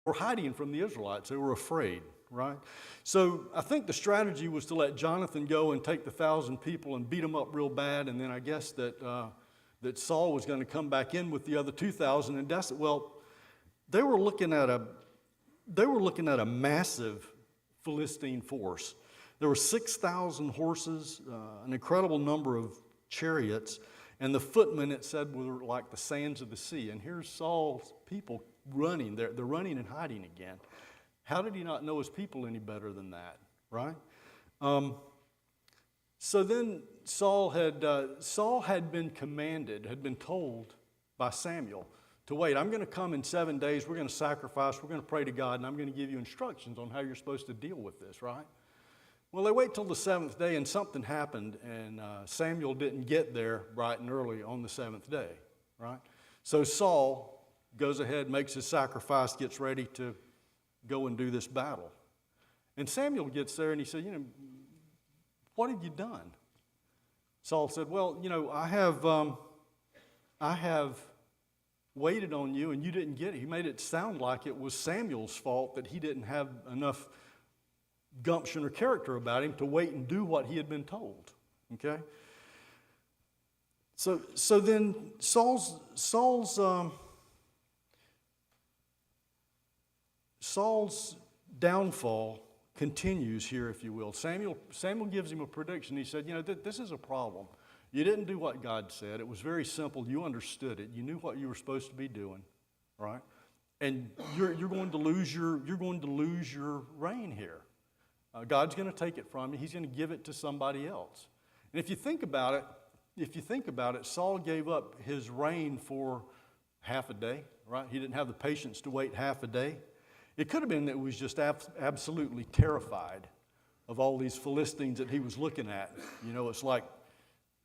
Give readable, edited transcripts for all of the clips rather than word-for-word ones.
were hiding from the Israelites. They were afraid, right? So I think the strategy was to let Jonathan go and take the 1,000 people and beat them up real bad, and then I guess that Saul was going to come back in with the other 2,000 and that's it. Well, they were looking at a massive Philistine force. There were 6,000 horses, an incredible number of chariots, and the footmen, it said, were like the sands of the sea. And here's Saul's people running. They're running and hiding again. How did he not know his people any better than that, right? So then Saul had been told by Samuel to wait. I'm going to come in 7 days. We're going to sacrifice. We're going to pray to God, and I'm going to give you instructions on how you're supposed to deal with this, right? Well, they wait till the 7th day, and something happened, and Samuel didn't get there bright and early on the 7th day, right? So Saul goes ahead, makes his sacrifice, gets ready to go and do this battle. And Samuel gets there, and he said, what have you done? Saul said, well, I have waited on you, and you didn't get it. He made it sound like it was Samuel's fault that he didn't have enough gumption or character about him to wait and do what he had been told. Okay? So then Saul's downfall continues here, if you will. Samuel gives him a prediction. He said, this is a problem. You didn't do what God said. It was very simple. You understood it. You knew what you were supposed to be doing, right? And you're going to lose your reign here. God's going to take it from you. He's going to give it to somebody else. And if you think about it, Saul gave up his reign for half a day, right? He didn't have the patience to wait half a day. It could have been that he was just absolutely terrified of all these Philistines that he was looking at. It's like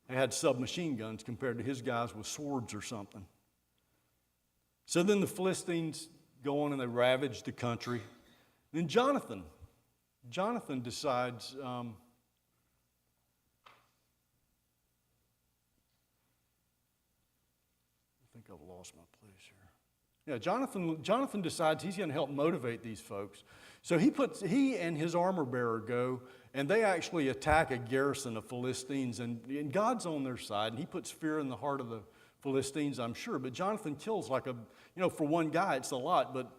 they had submachine guns compared to his guys with swords or something. So then the Philistines go on and they ravage the country. Then Jonathan decides, I think I've lost my place here. Yeah, Jonathan decides he's going to help motivate these folks. So he and his armor bearer go, and they actually attack a garrison of Philistines, and God's on their side, and he puts fear in the heart of the Philistines, I'm sure. But Jonathan kills for one guy, it's a lot, but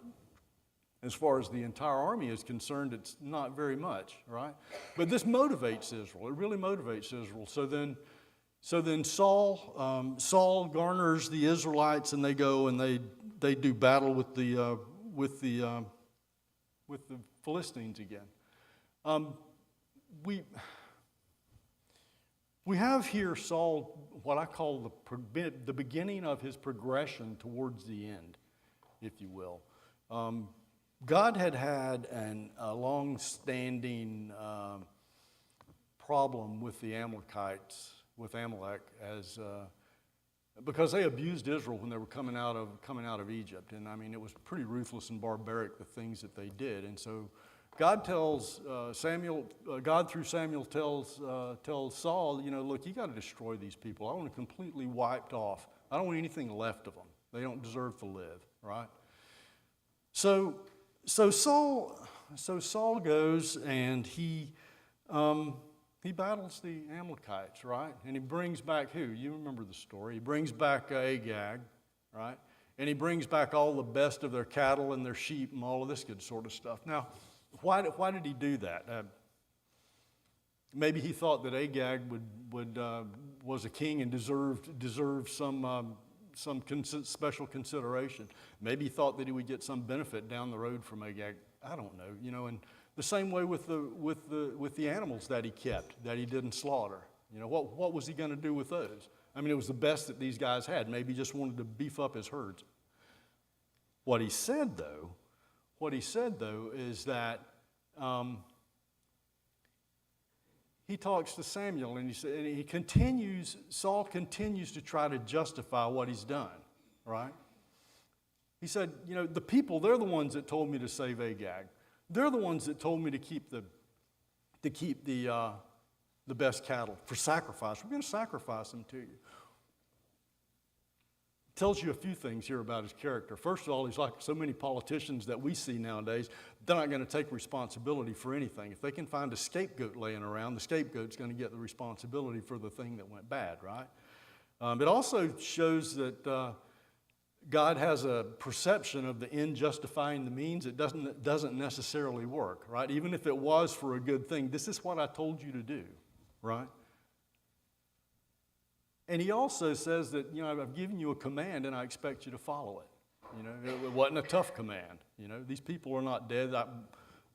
as far as the entire army is concerned, it's not very much, right? But this motivates Israel. It really motivates Israel. So then Saul garners the Israelites, and they go and they do battle with the Philistines again. We have here Saul, what I call the beginning of his progression towards the end, if you will. God had a long-standing problem with the Amalekites, with Amalek, because they abused Israel when they were coming out of Egypt, and I mean it was pretty ruthless and barbaric the things that they did, and so God tells God through Samuel tells Saul, look, you got to destroy these people. I want them completely wiped off. I don't want anything left of them. They don't deserve to live, right? So Saul goes and he battles the Amalekites, right? And he brings back who? You remember the story. He brings back Agag, right? And he brings back all the best of their cattle and their sheep and all of this good sort of stuff. Now, why did he do that? Maybe he thought that Agag was a king and deserved some special consideration. Maybe he thought that he would get some benefit down the road from Agag. I don't know. And the same way with the animals that he kept, that he didn't slaughter. What was he going to do with those? I mean, it was the best that these guys had. Maybe he just wanted to beef up his herds. What he said though is that he talks to Samuel and Saul continues to try to justify what he's done, right? He said, the people, they're the ones that told me to save Agag. They're the ones that told me to keep the best cattle for sacrifice. We're going to sacrifice them to you. tells you a few things here about his character. First of all, he's like so many politicians that we see nowadays. They're not going to take responsibility for anything. If they can find a scapegoat laying around, the scapegoat's going to get the responsibility for the thing that went bad, right? It also shows that God has a perception of the end justifying the means. It doesn't necessarily work, right? Even if it was for a good thing, this is what I told you to do, right? And he also says that, I've given you a command and I expect you to follow it. It wasn't a tough command. These people are not dead.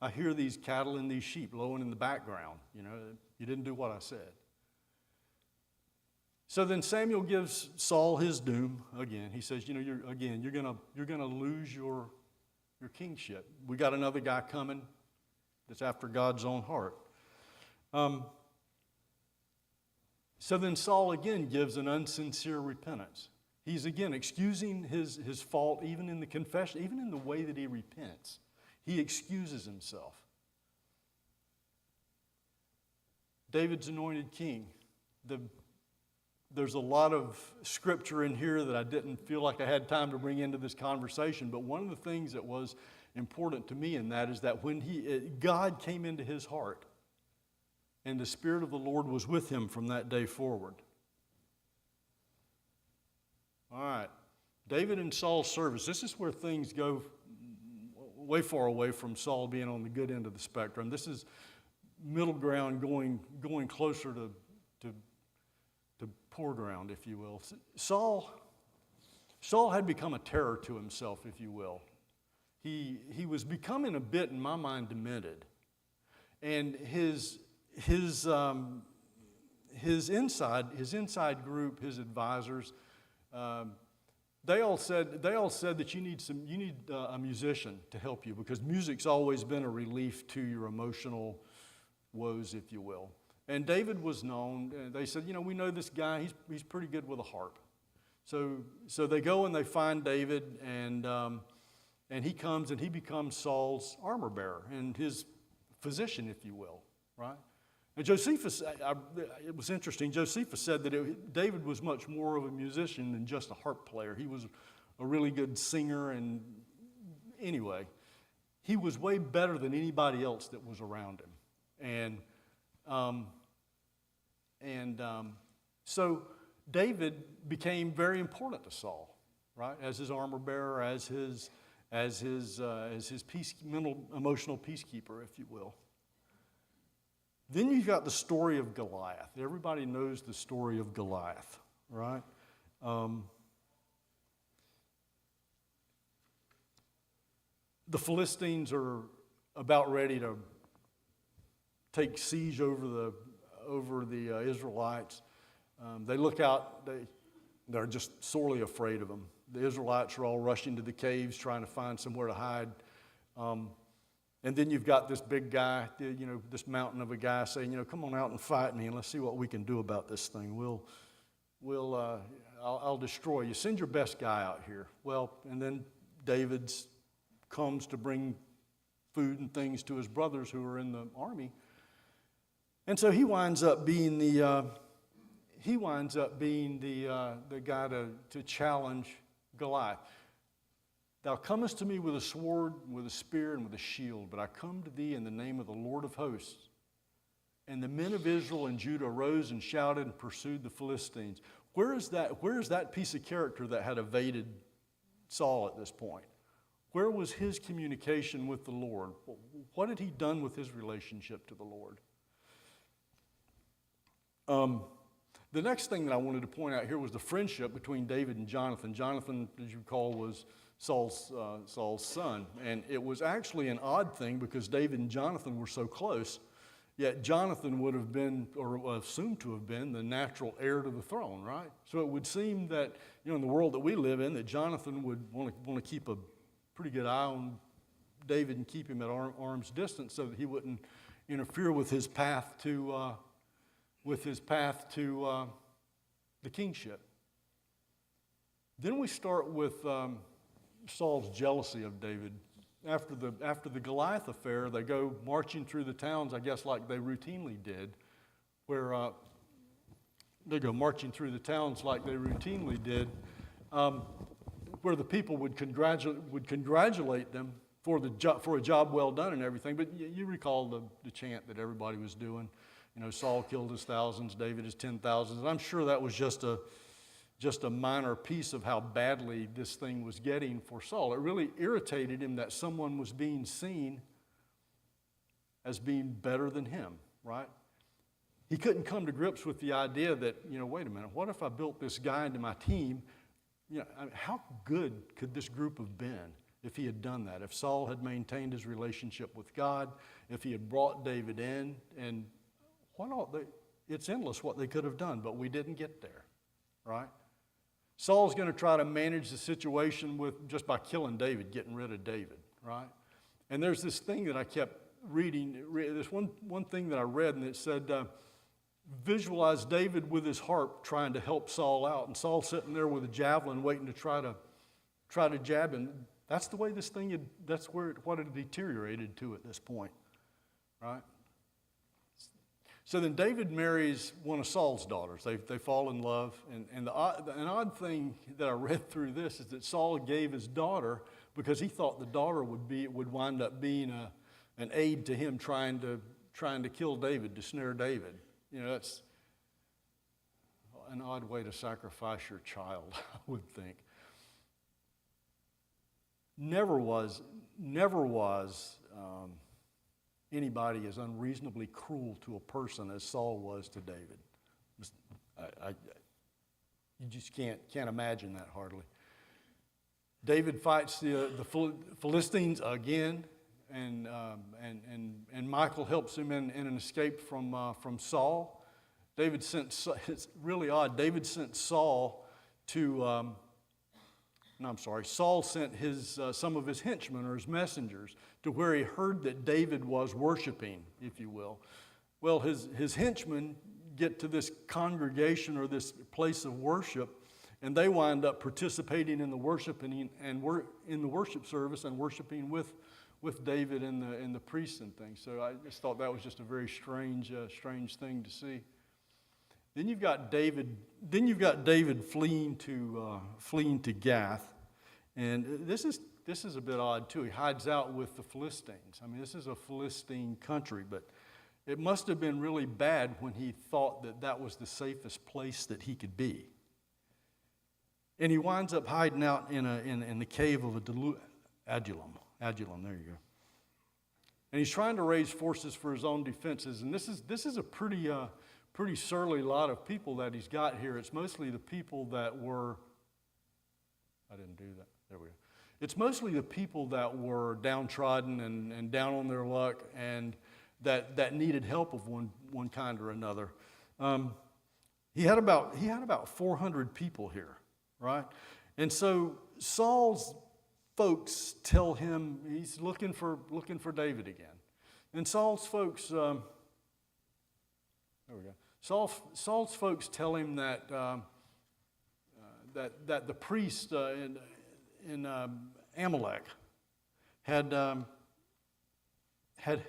I hear these cattle and these sheep lowing in the background. You didn't do what I said. So then Samuel gives Saul his doom again. He says, you're gonna lose your kingship. We got another guy coming that's after God's own heart. So then Saul again gives an unsincere repentance. He's again excusing his fault, even in the confession, even in the way that he repents. He excuses himself. David's anointed king. There's a lot of scripture in here that I didn't feel like I had time to bring into this conversation, but one of the things that was important to me in that is that when God came into his heart, and the Spirit of the Lord was with him from that day forward. All right, David and Saul's service. This is where things go way far away from Saul being on the good end of the spectrum. This is middle ground going closer to poor ground, if you will. Saul had become a terror to himself, if you will. He was becoming a bit, in my mind, demented. And his inside group, his advisors, they all said that you need a musician to help you, because music's always been a relief to your emotional woes, if you will. And David was known. They said, we know this guy. He's pretty good with a harp. So they go and they find David, and he comes and he becomes Saul's armor bearer and his physician, if you will, right? And Josephus, it was interesting, Josephus said that David was much more of a musician than just a harp player. He was a really good singer, and anyway, he was way better than anybody else that was around him. So David became very important to Saul, right? As his armor bearer, as his mental, emotional peacekeeper, if you will. Then you've got the story of Goliath. Everybody knows the story of Goliath, right? The Philistines are about ready to take siege over the Israelites. They look out, they're just sorely afraid of them. The Israelites are all rushing to the caves trying to find somewhere to hide. And then you've got this big guy, this mountain of a guy saying, come on out and fight me and let's see what we can do about this thing. I'll destroy you. Send your best guy out here. Well, and then David comes to bring food and things to his brothers who are in the army. And so he winds up being the guy to challenge Goliath. Thou comest to me with a sword, with a spear, and with a shield, but I come to thee in the name of the Lord of hosts. And the men of Israel and Judah arose and shouted and pursued the Philistines. Where is that piece of character that had evaded Saul at this point? Where was his communication with the Lord? What had he done with his relationship to the Lord? The next thing that I wanted to point out here was the friendship between David and Jonathan. Jonathan, as you recall, was Saul's son. And it was actually an odd thing because David and Jonathan were so close, yet Jonathan would have been, or assumed to have been, the natural heir to the throne, right? So it would seem that, in the world that we live in, that Jonathan would want to keep a pretty good eye on David and keep him at arm's distance so that he wouldn't interfere with his path to the kingship. Then we start with Saul's jealousy of David. After the Goliath affair, they go marching through the towns, I guess like they routinely did, where the people would congratulate them for a job well done and everything. But you recall the chant that everybody was doing. You know, Saul killed his thousands, David his 10,000s. And I'm sure that was just a minor piece of how badly this thing was getting for Saul. It really irritated him that someone was being seen as being better than him, right? He couldn't come to grips with the idea that, wait a minute, what if I built this guy into my team? How good could this group have been if he had done that? If Saul had maintained his relationship with God, if he had brought David in, and it's endless what they could have done, but we didn't get there, right? Saul's going to try to manage the situation just by killing David, getting rid of David, right? And there's this thing that I kept reading. This one thing that I read, and it said, visualize David with his harp trying to help Saul out, and Saul sitting there with a javelin waiting to try to jab him. That's the way this thing what it deteriorated to at this point, right? So then David marries one of Saul's daughters. They fall in love, and an odd thing that I read through this is that Saul gave his daughter because he thought the daughter would wind up being an aid to him trying to kill David, to snare David. That's an odd way to sacrifice your child, I would think. Never was anybody as unreasonably cruel to a person as Saul was to David. You just can't imagine that hardly. David fights the Philistines again, and Michal helps him in an escape from Saul. It's really odd. David sent Saul to. Saul sent some of his henchmen or his messengers to where he heard that David was worshiping, if you will. Well, his henchmen get to this congregation or this place of worship, and they wind up participating in the worship in the worship service and worshiping with David and the priests and things. So I just thought that was just a very strange thing to see. Then you've got David fleeing to Gath, and this is a bit odd too. He hides out with the Philistines. I mean, this is a Philistine country, but it must have been really bad when he thought that was the safest place that he could be. And he winds up hiding out in the cave of Adullam. Adullam, there you go. And he's trying to raise forces for his own defenses, and this is a pretty surly lot of people that he's got here. It's mostly the people that were, I didn't do that, there we go. It's mostly the people that were downtrodden and down on their luck and that needed help of one kind or another. He had about 400 people here, right? And so Saul's folks tell him he's looking for David again. And Saul's folks, there we go. Saul's folks tell him that the priest in Amalek had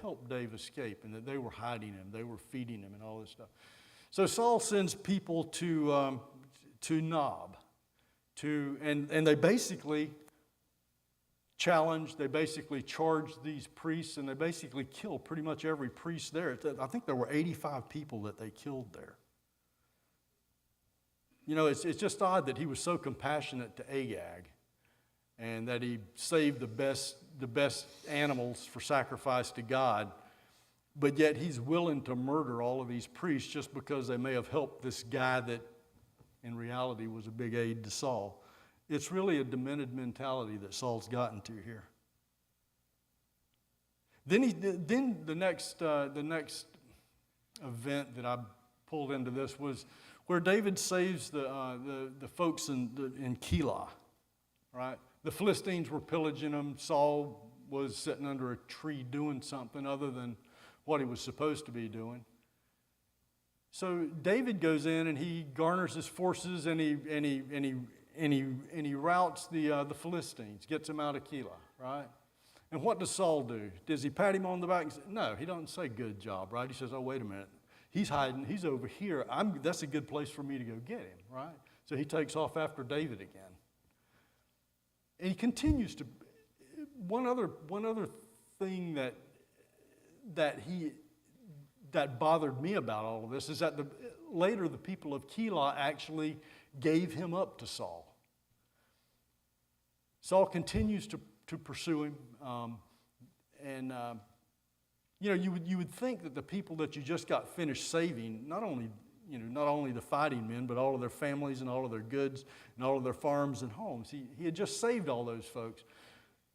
helped David escape, and that they were hiding him, they were feeding him, and all this stuff. So Saul sends people to Nob, and they basically charge these priests, and they basically kill pretty much every priest there. I think there were 85 people that they killed there. It's just odd that he was so compassionate to Agag, and that he saved the best animals for sacrifice to God, but yet he's willing to murder all of these priests just because they may have helped this guy that in reality was a big aid to Saul. It's really a demented mentality that Saul's gotten to here. Then the next event that I pulled into this was where David saves the folks in Keilah, right? The Philistines were pillaging them. Saul was sitting under a tree doing something other than what he was supposed to be doing. So David goes in and he garners his forces and he routs the Philistines, gets them out of Keilah, right? And what does Saul do? Does he pat him on the back and say, no, he doesn't say good job, right? He says, oh, wait a minute. He's hiding. He's over here. That's a good place for me to go get him, right? So he takes off after David again. And he continues to. One other thing that bothered me about all of this is that later the people of Keilah actually gave him up to Saul. Saul continues to pursue him, you would think that the people that you just got finished saving, not only the fighting men, but all of their families and all of their goods and all of their farms and homes. He had just saved all those folks.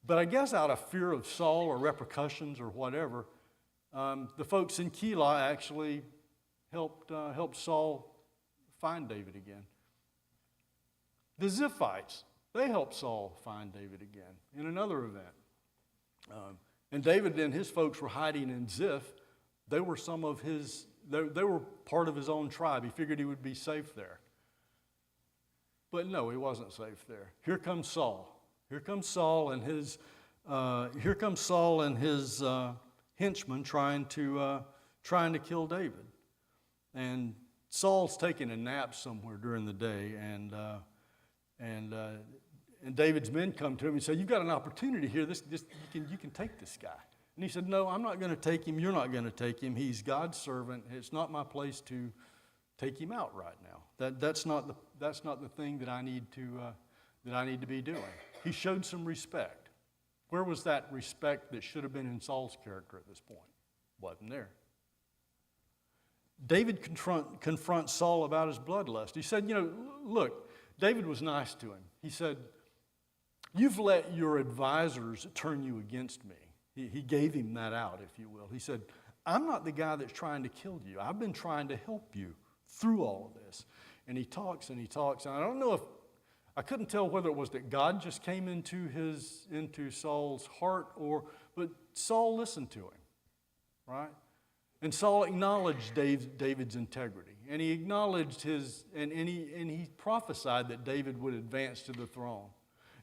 But I guess out of fear of Saul or repercussions or whatever, the folks in Keilah actually helped Saul find David again. The Ziphites, they helped Saul find David again in another event. And David and his folks were hiding in Ziph. They were they were part of his own tribe. He figured he would be safe there. But no, he wasn't safe there. Here comes Saul. Here comes Saul and his henchmen trying to kill David. And Saul's taking a nap somewhere during the day, and David's men come to him and say, "You've got an opportunity here. You can take this guy." And he said, "No, I'm not going to take him. You're not going to take him. He's God's servant. It's not my place to take him out right now. That's not the thing that I need to be doing." He showed some respect. Where was that respect that should have been in Saul's character at this point? Wasn't there. David confronts Saul about his bloodlust. He said, look, David was nice to him. He said, "You've let your advisors turn you against me." He gave him that out, if you will. He said, "I'm not the guy that's trying to kill you. I've been trying to help you through all of this." And he talks and he talks. And I don't know I couldn't tell whether it was that God just came into Saul's heart, but Saul listened to him, right? And Saul acknowledged David's integrity, and he acknowledged and he prophesied that David would advance to the throne.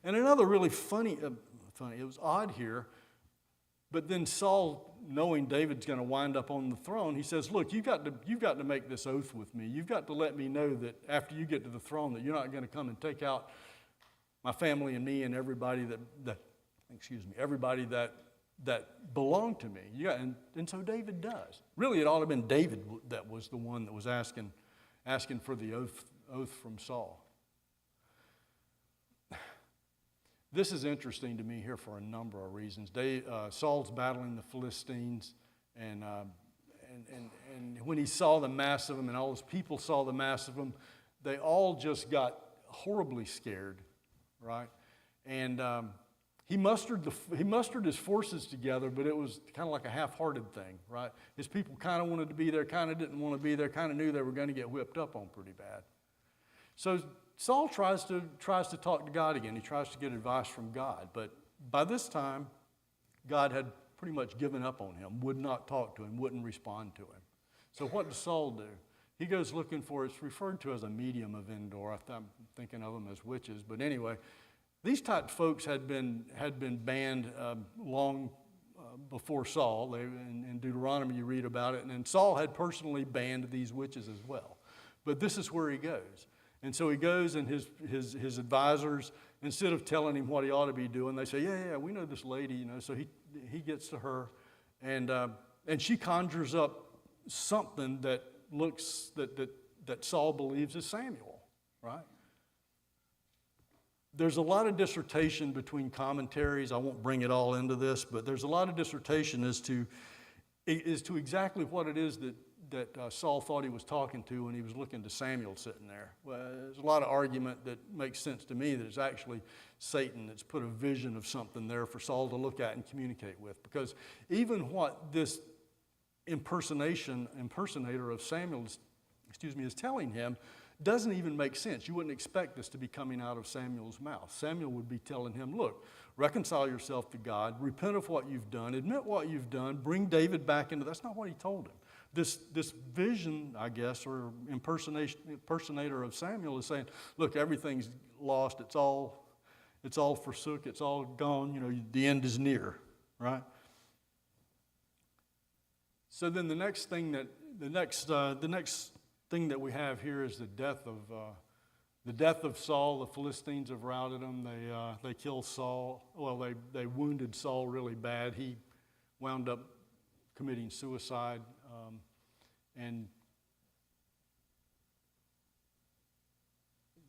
And another really funny, it was odd here, but then Saul, knowing David's going to wind up on the throne, he says, "Look, you've got to make this oath with me. You've got to let me know that after you get to the throne that you're not going to come and take out my family and me and everybody that belonged to me." And so David does. Really, it ought to have been David that was the one that was asking for the oath from Saul. This is interesting to me here for a number of reasons. Saul's battling the Philistines, and when he saw the mass of them, and all his people saw the mass of them, they all just got horribly scared, right? And he mustered his forces together, but it was kind of like a half-hearted thing, right? His people kind of wanted to be there, kind of didn't want to be there, kind of knew they were going to get whipped up on pretty bad. So Saul tries to talk to God again. He tries to get advice from God. But by this time, God had pretty much given up on him, would not talk to him, wouldn't respond to him. So what does Saul do? He goes looking for, it's referred to as a medium of Endor. I'm thinking of them as witches. But anyway, these type of folks had been banned long before Saul. In Deuteronomy you read about it. And then Saul had personally banned these witches as well. But this is where he goes. And so he goes, and his advisors, instead of telling him what he ought to be doing, they say, yeah, we know this lady, So he gets to her, and she conjures up something that looks that Saul believes is Samuel, right? There's a lot of dissertation between commentaries. I won't bring it all into this, but there's a lot of dissertation as to exactly what it is that Saul thought he was talking to when he was looking to Samuel sitting there. Well, there's a lot of argument that makes sense to me that it's actually Satan that's put a vision of something there for Saul to look at and communicate with. Because even what this impersonator of Samuel is telling him doesn't even make sense. You wouldn't expect this to be coming out of Samuel's mouth. Samuel would be telling him, look, reconcile yourself to God, repent of what you've done, admit what you've done, bring David back into. That's not what he told him. This vision, I guess, or impersonator of Samuel is saying, look, everything's lost. It's all forsook. It's all gone. The end is near, right? So then the next thing that we have here is the death The death of Saul, the Philistines have routed him. They killed Saul. Well, they wounded Saul really bad. He wound up committing suicide. And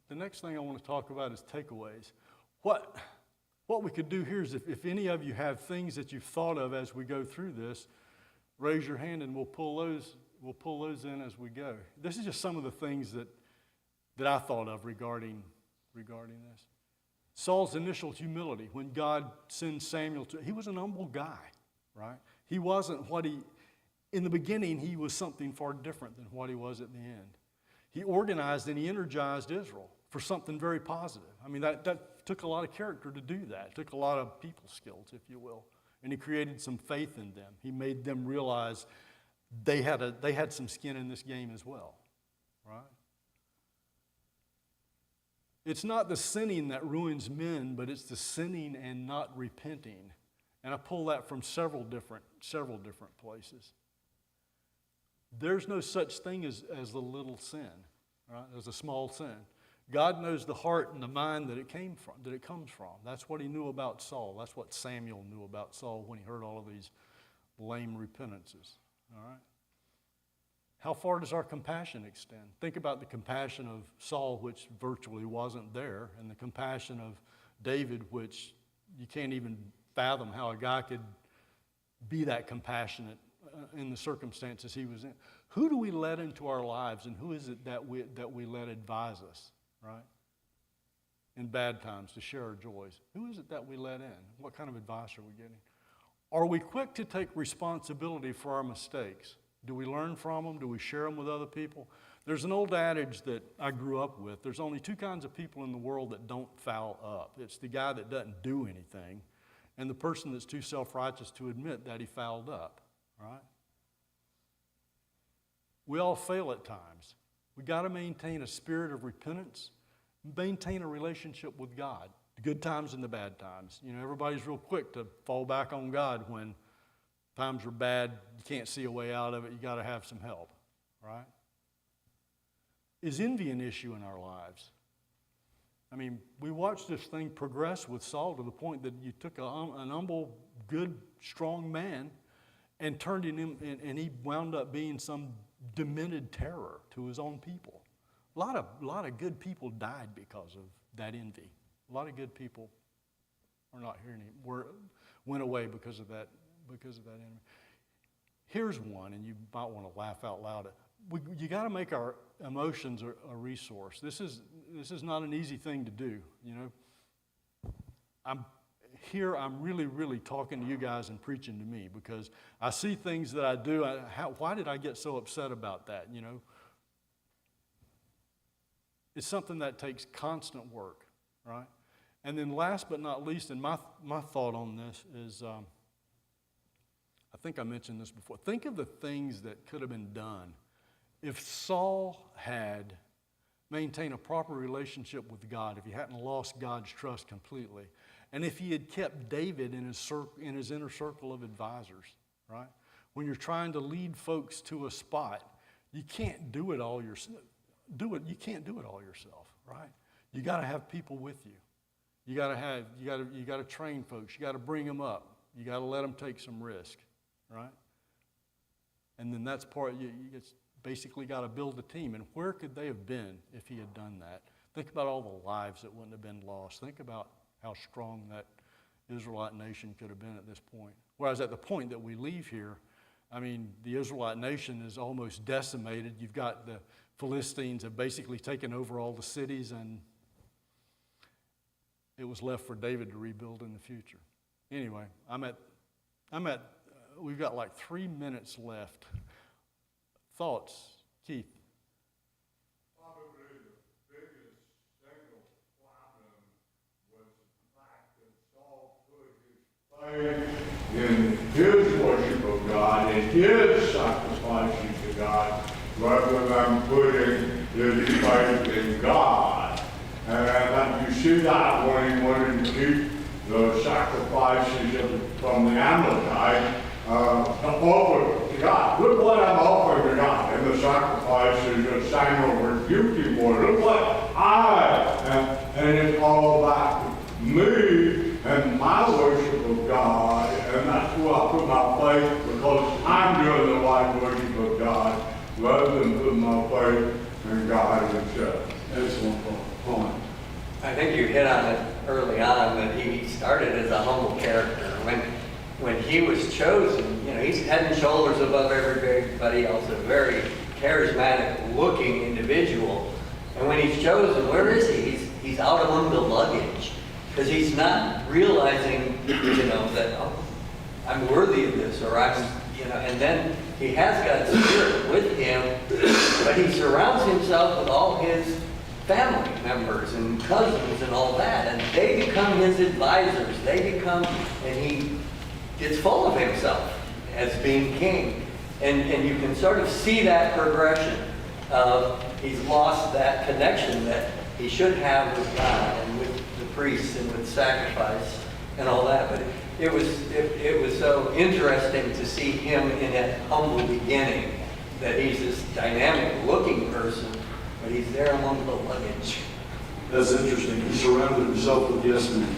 the next thing I want to talk about is takeaways. What we could do here is if any of you have things that you've thought of as we go through this, raise your hand and we'll pull those in as we go. This is just some of the things that I thought of regarding this. Saul's initial humility when God sends Samuel he was an humble guy, right? He wasn't in the beginning he was something far different than what he was at the end. He organized and he energized Israel for something very positive. I mean, that took a lot of character to do that. It took a lot of people skills, if you will. And he created some faith in them. He made them realize they had some skin in this game as well, right? It's not the sinning that ruins men, but it's the sinning and not repenting. And I pull that from several different places. There's no such thing as a little sin, right? As a small sin. God knows the heart and the mind that it comes from. That's what he knew about Saul. That's what Samuel knew about Saul when he heard all of these lame repentances. All right? How far does our compassion extend? Think about the compassion of Saul, which virtually wasn't there, and the compassion of David, which you can't even fathom how a guy could be that compassionate in the circumstances he was in. Who do we let into our lives, and who is it that we let advise us, right? In bad times, to share our joys. Who is it that we let in? What kind of advice are we getting? Are we quick to take responsibility for our mistakes? Do we learn from them? Do we share them with other people? There's an old adage that I grew up with. There's only two kinds of people in the world that don't foul up. It's the guy that doesn't do anything and the person that's too self-righteous to admit that he fouled up, right? We all fail at times. We got to maintain a spirit of repentance, maintain a relationship with God, the good times and the bad times. You know, everybody's real quick to fall back on God when times are bad, you can't see a way out of it, you got to have some help, right? Is envy an issue in our lives? I mean, we watched this thing progress with Saul to the point that you took an humble, good, strong man and turned him, and he wound up being some demented terror to his own people. A lot of good people died because of that envy. A lot of good people are not here anymore, went away because of that enemy. Here's one, and you might want to laugh out loud. You got to make our emotions a resource. This is not an easy thing to do. You know, I'm really, really talking to you guys and preaching to me because I see things that I do. Why did I get so upset about that? You know, it's something that takes constant work, right? And then last but not least, and my thought on this is, I think I mentioned this before. Think of the things that could have been done if Saul had maintained a proper relationship with God, if he hadn't lost God's trust completely, and if he had kept David in his inner circle of advisors, right? When you're trying to lead folks to a spot, you can't do it all yourself. You can't do it all yourself, right? You got to have people with you. You got to train folks. You got to bring them up. You got to let them take some risk, right? And then that's part. You basically got to build a team. And where could they have been if he had done that? Think about all the lives that wouldn't have been lost. Think about how strong that Israelite nation could have been at this point. Whereas at the point that we leave here, I mean, the Israelite nation is almost decimated. You've got the Philistines have basically taken over all the cities, and it was left for David to rebuild in the future. Anyway, we've got like 3 minutes left. Thoughts, Keith? Probably the biggest single problem was the fact that Saul put his faith in his worship of God, in his sacrificing to God, rather than putting his faith in God. And you see that when he wanted to keep the sacrifices from the Amalekite offered to God. Look what I'm offering to God. And the sacrifices that Samuel rebuked him for. Look what I I think you hit on it early on, that he started as a humble character. When he was chosen, he's head and shoulders above everybody else, a very charismatic looking individual. And when he's chosen, where is he? He's out among the luggage, because he's not realizing, that I'm worthy of this, or and then he has God's Spirit with him, but he surrounds himself with all his family members and cousins and all that, and they become his advisors. And he gets full of himself as being king. And you can sort of see that progression. He's lost that connection that he should have with God and with the priests and with sacrifice and all that. But it was so interesting to see him in that humble beginning, that he's this dynamic looking person, but he's there among the luggage. That's interesting. He surrounded himself with yes men.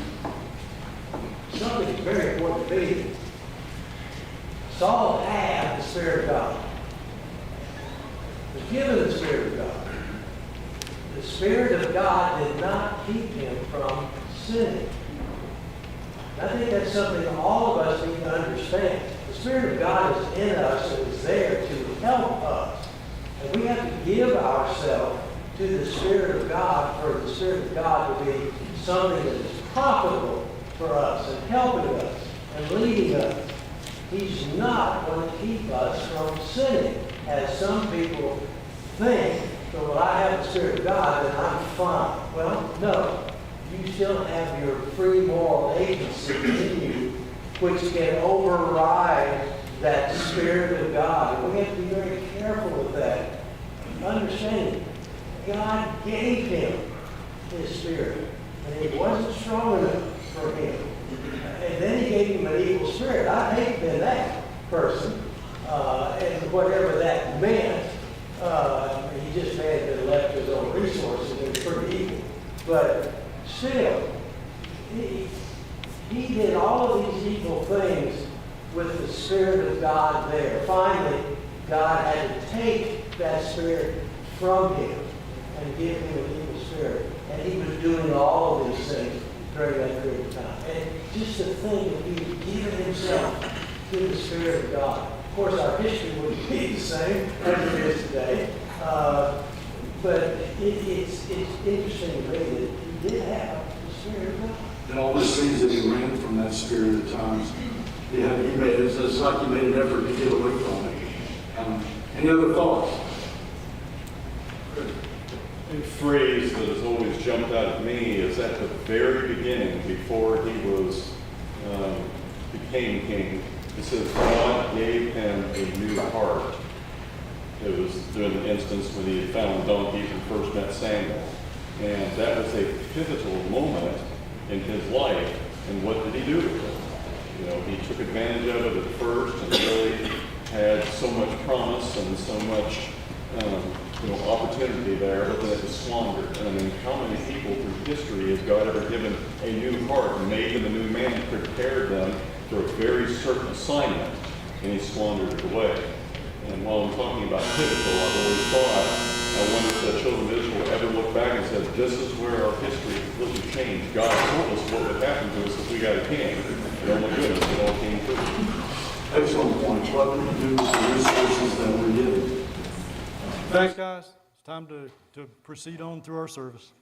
Something very important to me. Saul had the Spirit of God. He was given the Spirit of God. The Spirit of God did not keep him from sinning. I think that's something all of us need to understand. The Spirit of God is in us and is there to help us. And we have to give ourselves to the Spirit of God for the Spirit of God to be something that is profitable for us and helping us and leading us. He's not going to keep us from sinning, as some people think. So, well, I have the Spirit of God, then I'm fine. Well, no. You still have your free moral agency in you, which can override that Spirit of God. And we have to be very careful with that. Understanding, God gave him his Spirit, and it wasn't strong enough for him. And then he gave him an evil spirit. I hate been that person, and whatever that meant. He just may have been left his own resources and was pretty evil. But still, he did all of these evil things with the Spirit of God there. Finally, God had to take that spirit from him and give him an evil spirit. And he was doing all of these things during that period of time. And just to think that he had given himself to the Spirit of God. Of course, our history wouldn't be the same as it is today. But it's interesting to me that he did have the Spirit of God. And all the scenes that he ran from that spirit at times, it's like he made an effort to get away from it. Any other thoughts? A phrase that has always jumped out at me is at the very beginning, before he became king. It says God gave him a new heart. It was during the instance when he had found donkeys and first met Samuel. And that was a pivotal moment in his life. And what did he do with it? He took advantage of it at first and really had so much promise and so much opportunity there, but then it was squandered. And I mean, how many people through history has God ever given a new heart and made them a new man, prepared them for a very certain assignment, and he squandered it away? And while I'm talking about pivotal, I've always thought, I wonder if the children of Israel ever look back and said, this is where our history completely changed. God told us what would happen to us if we got a king. And oh my goodness, it all came true. Excellent point. What do we do with the resources that we're given? Thanks, guys. It's time to proceed on through our service.